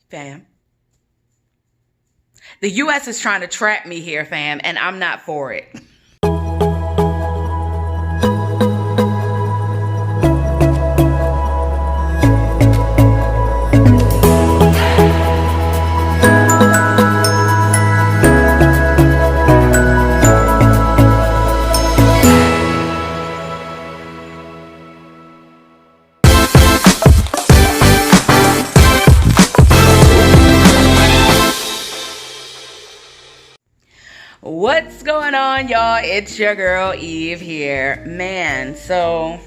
Fam. The U.S. is trying to trap me here, fam, and I'm not for it. What's going on, y'all? It's your girl Eve here. Man, so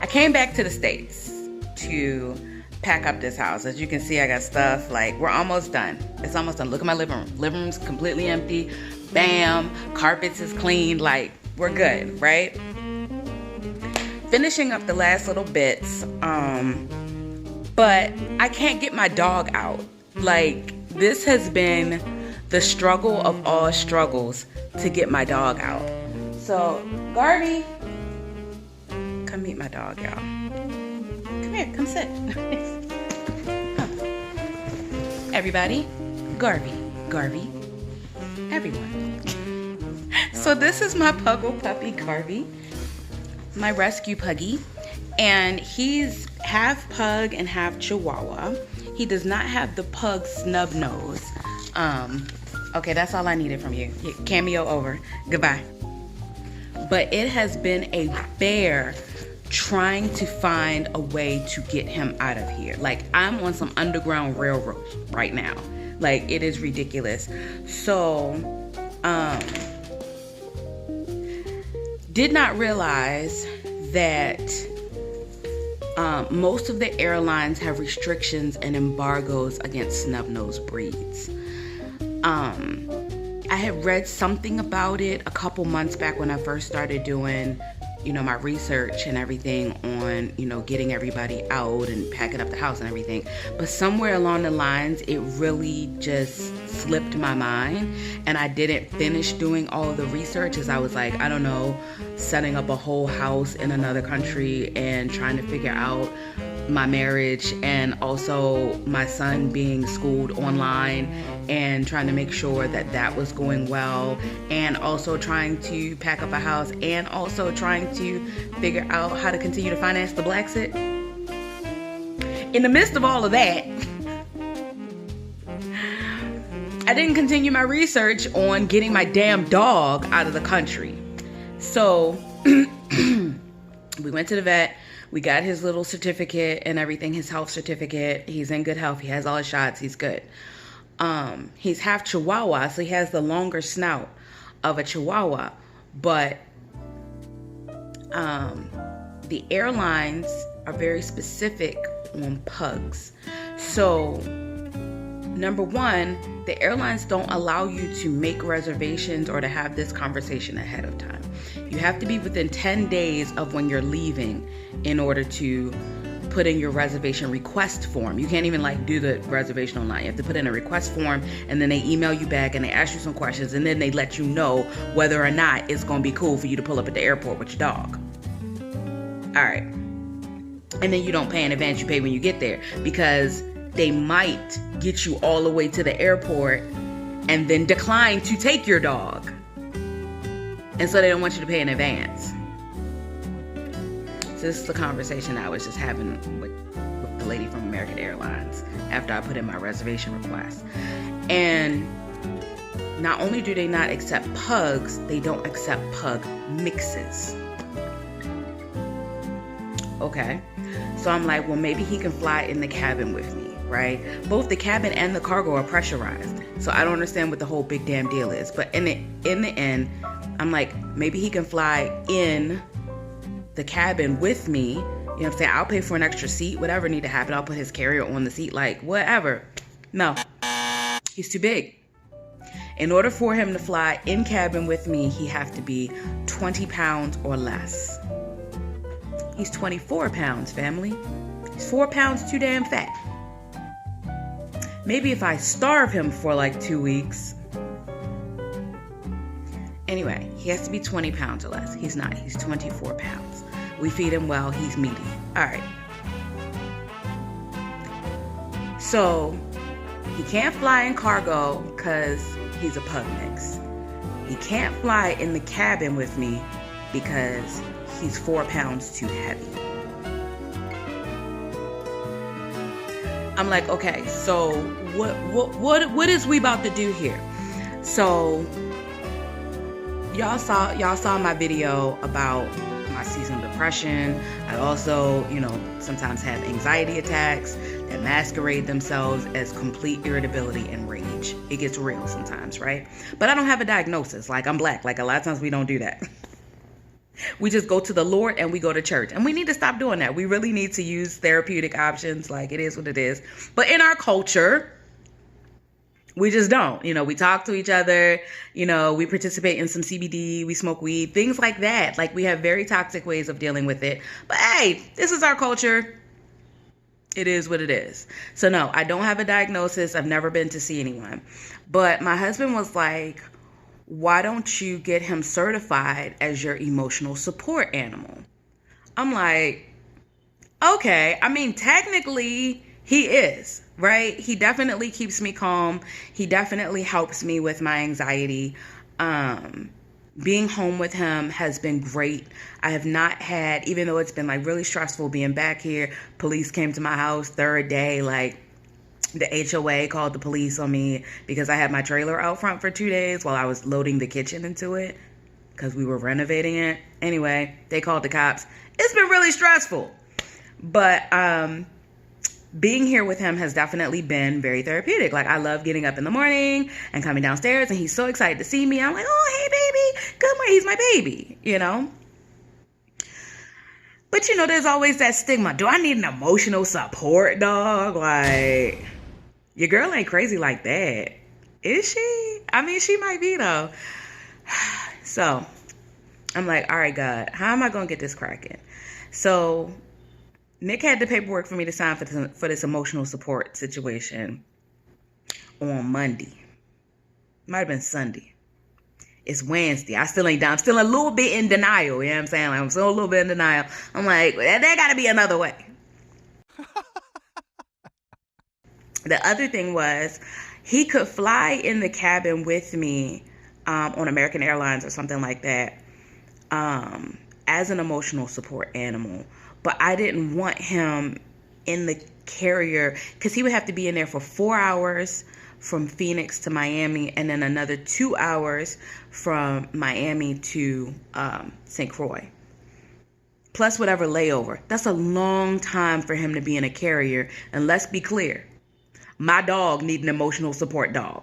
I came back to the States to pack up this house. As you can see, I got stuff, like, we're almost done. It's almost done. Look at my living room. Living room's completely empty. Bam. Carpets is clean. Like, we're good, right? Finishing up the last little bits. But I can't get my dog out. Like, this has been the struggle of all struggles to get my dog out. So, Garvey, come meet my dog, y'all. Come here, come sit. Everybody, Garvey, everyone. So this is my Puggle puppy, Garvey, my rescue puggy, and he's half pug and half Chihuahua. He does not have the pug snub nose. Okay, that's all I needed from you. Cameo over. Goodbye. But it has been a bear trying to find a way to get him out of here. Like, I'm on some underground railroad right now. Like, it is ridiculous. So, did not realize that most of the airlines have restrictions and embargoes against snub-nosed breeds. I had read something about it a couple months back when I first started doing, my research and everything on, getting everybody out and packing up the house and everything. But somewhere along the lines, it really just slipped my mind, and I didn't finish doing all of the research, as I was like, I don't know, setting up a whole house in another country and trying to figure out my marriage, and also my son being schooled online, and trying to make sure that that was going well, and also trying to pack up a house, and also trying to figure out how to continue to finance the Blacksit. In the midst of all of that, I didn't continue my research on getting my damn dog out of the country. So we went to the vet. We got his little certificate and everything, his health certificate. He's in good health. He has all his shots. He's good. He's half Chihuahua, so he has the longer snout of a Chihuahua. But the airlines are very specific on pugs. So, number one, the airlines don't allow you to make reservations or to have this conversation ahead of time. You have to be within 10 days of when you're leaving in order to put in your reservation request form. You can't even do the reservation online. You have to put in a request form, and then they email you back and they ask you some questions, and then they let you know whether or not it's going to be cool for you to pull up at the airport with your dog. All right. And then you don't pay in advance, you pay when you get there, because they might get you all the way to the airport and then decline to take your dog. And so they don't want you to pay in advance. So this is the conversation I was just having with the lady from American Airlines after I put in my reservation request. And not only do they not accept pugs, they don't accept pug mixes. Okay. So I'm like, well, maybe he can fly in the cabin with me, right? Both the cabin and the cargo are pressurized. So I don't understand what the whole big damn deal is. But in the end, I'm like, maybe he can fly in the cabin with me. You know what I'm saying? I'll pay for an extra seat, whatever need to happen. I'll put his carrier on the seat, like whatever. No, he's too big. In order for him to fly in cabin with me, he have to be 20 pounds or less. He's 24 pounds, family. He's 4 pounds too damn fat. Maybe if I starve him for 2 weeks. Anyway, he has to be 20 pounds or less. He's not. He's 24 pounds. We feed him well. He's meaty. All right. So he can't fly in cargo because he's a pug mix. He can't fly in the cabin with me because he's 4 pounds too heavy. I'm like, okay, so what is we about to do here? So y'all saw my video about my seasonal depression. I also, sometimes have anxiety attacks that masquerade themselves as complete irritability and rage. It gets real sometimes, right? But I don't have a diagnosis. Like, I'm black. Like, a lot of times we don't do that. We just go to the Lord and we go to church. And we need to stop doing that. We really need to use therapeutic options. Like, it is what it is. But in our culture, we just don't. We talk to each other. We participate in some CBD. We smoke weed. Things like that. Like, we have very toxic ways of dealing with it. But hey, this is our culture. It is what it is. So no, I don't have a diagnosis. I've never been to see anyone. But my husband was like, why don't you get him certified as your emotional support animal? I'm like, okay. I mean, technically he is, right? He definitely keeps me calm. He definitely helps me with my anxiety. Being home with him has been great. I have not had, even though it's been like really stressful being back here, police came to my house 3rd day, like, the HOA called the police on me because I had my trailer out front for 2 days while I was loading the kitchen into it because we were renovating it. Anyway, they called the cops. It's been really stressful. But being here with him has definitely been very therapeutic. Like, I love getting up in the morning and coming downstairs, and he's so excited to see me. I'm like, oh, hey, baby. Good morning. He's my baby, But, there's always that stigma. Do I need an emotional support dog? Like, your girl ain't crazy like that. Is she? I mean, she might be, though. So, I'm like, all right, God, how am I going to get this cracking? So, Nick had the paperwork for me to sign for this emotional support situation on Monday. Might have been Sunday. It's Wednesday. I still ain't done. I'm still a little bit in denial. You know what I'm saying? Like, I'm still a little bit in denial. I'm like, there got to be another way. The other thing was, he could fly in the cabin with me on American Airlines or something like that as an emotional support animal. But I didn't want him in the carrier because he would have to be in there for 4 hours from Phoenix to Miami and then another 2 hours from Miami to St. Croix. Plus whatever layover. That's a long time for him to be in a carrier. And let's be clear. My dog need an emotional support dog.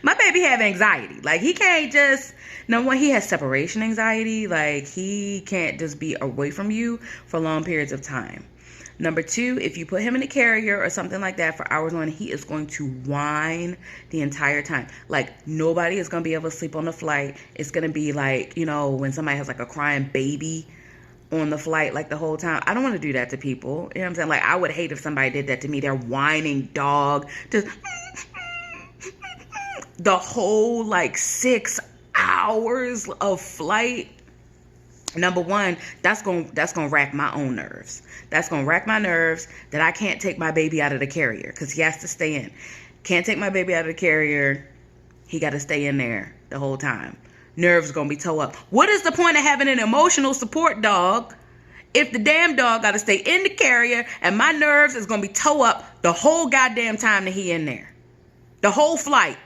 My baby have anxiety. Like, he can't just, number one, he has separation anxiety. Like, he can't just be away from you for long periods of time. Number two, if you put him in a carrier or something like that for hours on, he is going to whine the entire time. Like, nobody is going to be able to sleep on the flight. It's going to be like, when somebody has like a crying baby on the flight, like, the whole time. I don't want to do that to people. You know what I'm saying? Like, I would hate if somebody did that to me. Their whining dog just the whole like 6 hours of flight. Number one, that's gonna rack my own nerves. That's gonna rack my nerves that I can't take my baby out of the carrier because he has to stay in. Can't take my baby out of the carrier. He got to stay in there the whole time. Nerves gonna be toe up. What is the point of having an emotional support dog if the damn dog got to stay in the carrier and my nerves is gonna be toe up the whole goddamn time that he in there? The whole flight.